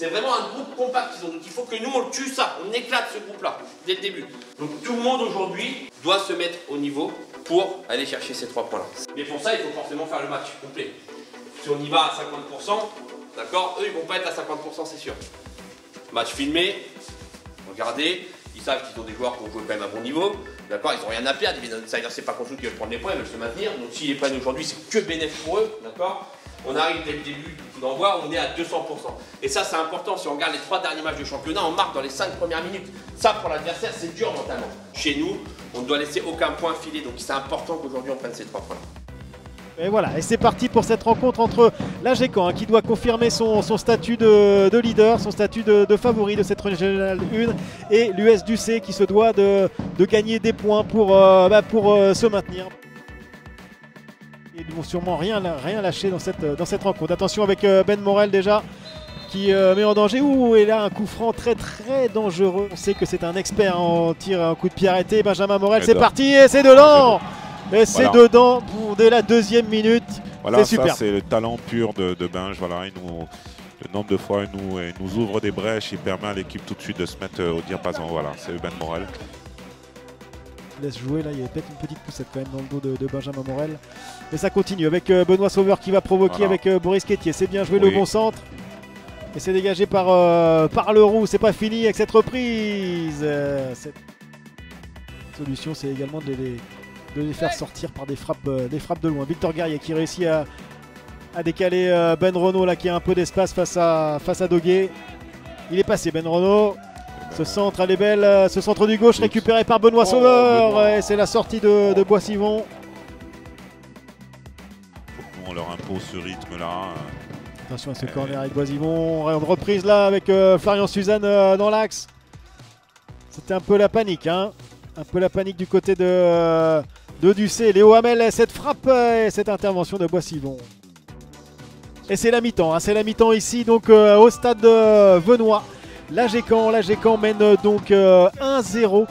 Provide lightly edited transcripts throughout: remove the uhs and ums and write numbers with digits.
C'est vraiment un groupe compact qu'ils ont. Donc il faut que nous on tue ça, on éclate ce groupe-là dès le début. Donc tout le monde aujourd'hui doit se mettre au niveau pour aller chercher ces 3 points-là. Mais pour ça, il faut forcément faire le match complet. Si on y va à 50%, d'accord, eux ils vont pas être à 50%, c'est sûr. Match filmé, regardez, ils savent qu'ils ont des joueurs qui ont joué quand même à bon niveau. D'accord, ils n'ont rien à perdre, c'est-à-dire c'est pas contre nous qui veulent prendre les points, ils veulent se maintenir. Donc s'ils les prennent aujourd'hui, c'est que bénéfice pour eux, d'accord. On arrive dès le début du coup d'envoi, on est à 200%. Et ça c'est important, si on regarde les 3 derniers matchs de championnat, on marque dans les 5 premières minutes. Ça pour l'adversaire c'est dur mentalement. Chez nous, on ne doit laisser aucun point filer, donc c'est important qu'aujourd'hui on prenne ces 3 points-là. Et voilà, et c'est parti pour cette rencontre entre l'AG-Caen qui doit confirmer son statut de leader, son statut de favori de cette régionale 1 et l'US Ducé qui se doit de gagner des points pour se maintenir. Ils ne vont sûrement rien lâcher dans cette rencontre. Attention avec Ben Morel déjà qui met en danger. Ouh, et là un coup franc très dangereux. On sait que c'est un expert en tir, un coup de pied arrêté. Benjamin Morel, c'est parti et c'est dedans. Et c'est dedans pour dès la 2e minute. Voilà, c'est super. Ça c'est le talent pur de Benj. Voilà, le nombre de fois il nous ouvre des brèches, il permet à l'équipe tout de suite de se mettre au diapason. Voilà, c'est Ben Morel. Laisse jouer, là il y a peut-être une petite poussette quand même dans le dos de Benjamin Morel. Mais ça continue avec Benoît Sauveur qui va provoquer avec Boris Quétier. C'est bien joué, le bon centre. Et c'est dégagé par Leroux. C'est pas fini avec cette reprise. Cette solution, c'est également de les faire sortir par des frappes de loin. Victor Guerrier qui réussit à décaler Ben Renaud là qui a un peu d'espace face à Doguet. Il est passé Ben Renaud. Ce centre, elle est belle. Ce centre du gauche récupéré par Benoît Sauveur. Et c'est la sortie de Boissivon. On leur impose ce rythme là. Attention à ce corner avec Boissivon. Reprise là avec Florian Suzanne dans l'axe. C'était un peu la panique, hein. Un peu la panique du côté de Ducé. Léo Hamel, cette frappe et cette intervention de Boissivon. Et c'est la mi-temps, hein. C'est la mi-temps ici donc au stade Venoy. L'AG-Caen mène donc 1-0.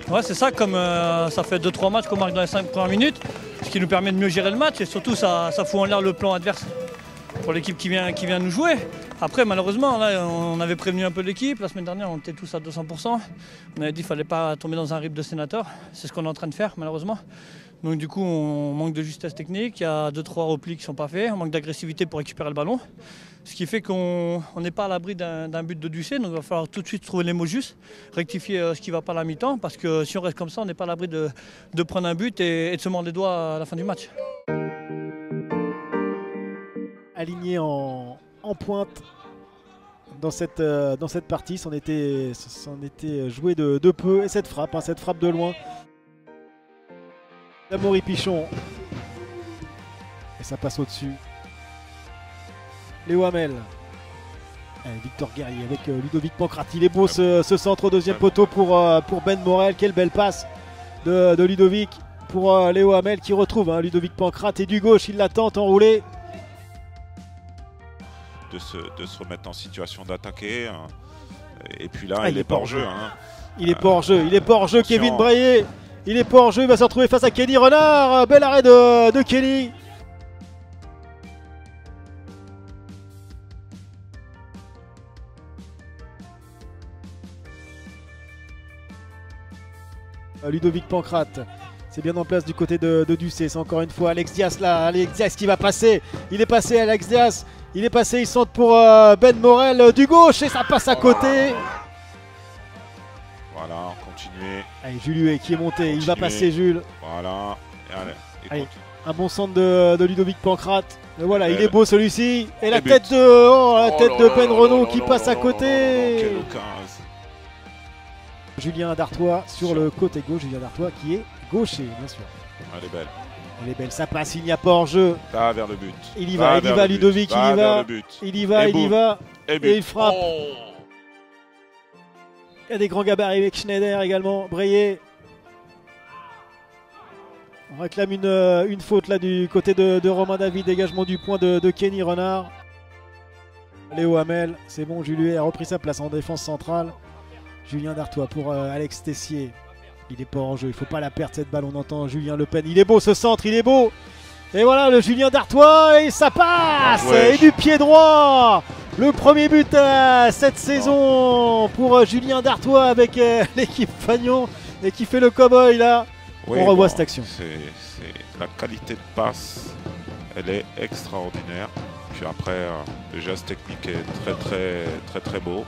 Ouais, c'est ça, comme ça fait 2-3 matchs qu'on marque dans les 5 premières minutes, ce qui nous permet de mieux gérer le match et surtout ça fout en l'air le plan adverse pour l'équipe qui vient nous jouer. Après malheureusement, là, on avait prévenu un peu l'équipe, la semaine dernière on était tous à 200%. On avait dit qu'il ne fallait pas tomber dans un rythme de sénateur, c'est ce qu'on est en train de faire malheureusement. Donc du coup on manque de justesse technique, il y a 2-3 replis qui ne sont pas faits, on manque d'agressivité pour récupérer le ballon. Ce qui fait qu'on n'est pas à l'abri d'un but de Ducé, donc il va falloir tout de suite trouver les mots justes, rectifier ce qui ne va pas à la mi-temps, parce que si on reste comme ça, on n'est pas à l'abri de prendre un but et de se mordre les doigts à la fin du match. Aligné en pointe dans cette partie, c'en était joué de peu, et cette frappe de loin. Amaury Pichon, et ça passe au-dessus. Léo Hamel. Victor Guerrier avec Ludovic Pancrate. Il est beau ce centre au 2e poteau pour Ben Morel. Quelle belle passe de Ludovic pour Léo Hamel qui retrouve Ludovic Pancrate. Et du gauche, il la tente enroulée. De se remettre en situation d'attaquer. Et puis là, il est pas hors jeu. Il est pas hors jeu. Il est pas hors jeu, Kevin Braillet. Il est pas hors jeu. Il va se retrouver face à Kenny Renard. Bel arrêt de Kenny. Ludovic Pancrate, c'est bien en place du côté de Ducé. C'est encore une fois Alex Dias là. Alex Dias qui va passer. Il est passé, Alex Dias. Il est passé, il centre pour Ben Morel du gauche et ça passe à côté. Voilà, continuez. Allez, Jules Huet qui est monté. Il va passer, Jules. Voilà. Allez, un bon centre de Ludovic Pancrate. Et voilà, il est beau celui-ci. Et la tête de Ben Renaud qui passe à côté. Julien Dartois sur le côté gauche. Julien Dartois qui est gaucher, bien sûr. Elle est belle. Elle est belle, ça passe, il n'y a pas hors jeu. Va vers le but. Il y va, Ludovic, il y va. Il y va. Et il frappe. Il y a des grands gabarits avec Schneider également. Braillet. On réclame une faute là du côté de Romain David. Dégagement du point de Kenny Renard. Léo Hamel, c'est bon, Jules a repris sa place en défense centrale. Julien Dartois pour Alex Tessier. Il n'est pas en jeu, il ne faut pas la perdre cette balle. On entend Julien Le Pen. Il est beau ce centre, il est beau. Et voilà le Julien Dartois et ça passe. Et du pied droit. Le premier but cette saison pour Julien Dartois avec l'équipe Fagnon et qui fait le cow-boy là. Oui, on revoit cette action. La qualité de passe, elle est extraordinaire. Puis après, le geste technique est très beau.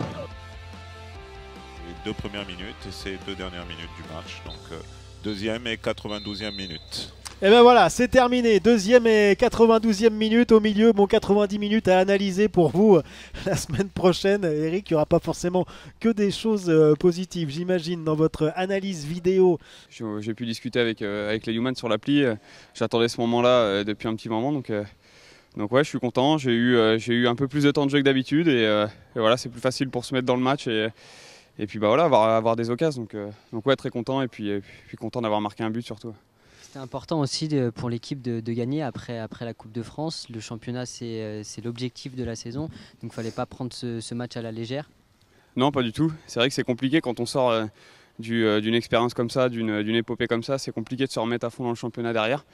Les 2 premières minutes et ces 2 dernières minutes du match. Donc deuxième et 92e minute. Et ben voilà, c'est terminé. Deuxième et 92e minute au milieu. Bon, 90 minutes à analyser pour vous la semaine prochaine. Eric, il n'y aura pas forcément que des choses positives, j'imagine, dans votre analyse vidéo. J'ai pu discuter avec les Humans sur l'appli. J'attendais ce moment-là depuis un petit moment. Donc ouais, je suis content. J'ai eu un peu plus de temps de jeu que d'habitude. Et voilà, c'est plus facile pour se mettre dans le match. Et puis bah voilà, avoir des occasions. Donc ouais, très content. Et puis content d'avoir marqué un but surtout. C'était important aussi pour l'équipe de gagner après la Coupe de France. Le championnat, c'est l'objectif de la saison. Donc il ne fallait pas prendre ce match à la légère. Non, pas du tout. C'est vrai que c'est compliqué quand on sort d'une expérience comme ça, d'une épopée comme ça. C'est compliqué de se remettre à fond dans le championnat derrière.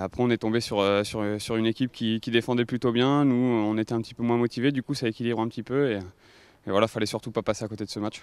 Après, on est tombé sur une équipe qui défendait plutôt bien. Nous, on était un petit peu moins motivés. Du coup, ça équilibre un petit peu. Et voilà, il ne fallait surtout pas passer à côté de ce match.